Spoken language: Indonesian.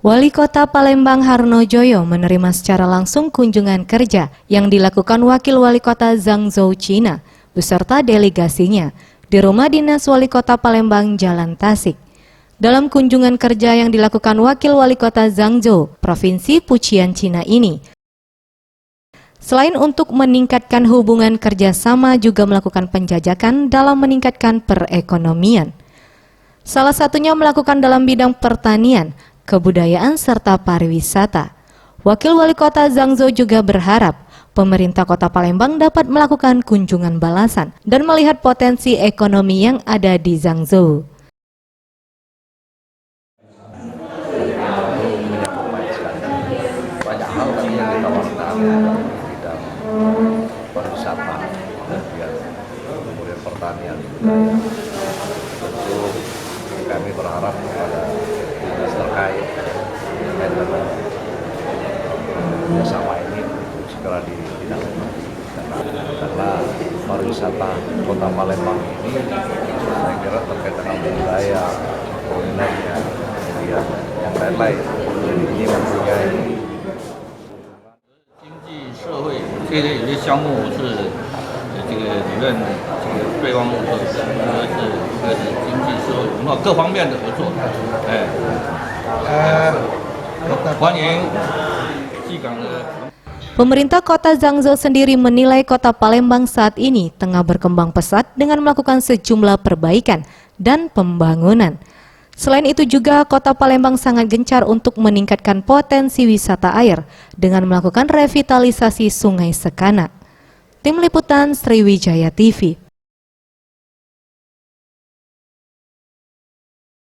Wali Kota Palembang Harnojoyo menerima secara langsung kunjungan kerja yang dilakukan Wakil Wali Kota Zhang Zhou China beserta delegasinya di Rumah Dinas Wali Kota Palembang Jalan Tasik. Dalam kunjungan kerja yang dilakukan Wakil Wali Kota Zhang Zhou, Provinsi Fujian China ini, selain untuk meningkatkan hubungan kerjasama juga melakukan penjajakan dalam meningkatkan perekonomian. Salah satunya melakukan dalam bidang pertanian, kebudayaan serta pariwisata. Wakil Wali Kota Zhang Zhou juga berharap pemerintah Kota Palembang dapat melakukan kunjungan balasan dan melihat potensi ekonomi yang ada di Zhang Zhou. Banyak hal tadi yang ditawarkan bidang pariwisata, kemudian pertanian, tentu kami berharap kepada dinas terkait dengan kerjasama ini segera ditindaklanjuti karena pariwisata Kota Palembang ini saya kira terkait dengan budaya, kulinernya, kemudian yang lain-lain. Jadi ini mempunyai 经济社会这些有些项目是这个理论对方是经济社会文化各方面的合作，欢迎寄港的。 Pemerintah Kota Zhang Zhou sendiri menilai Kota Palembang saat ini tengah berkembang pesat dengan melakukan sejumlah perbaikan dan pembangunan. Selain itu juga Kota Palembang sangat gencar untuk meningkatkan potensi wisata air dengan melakukan revitalisasi Sungai Sekana. Tim Liputan Sriwijaya TV.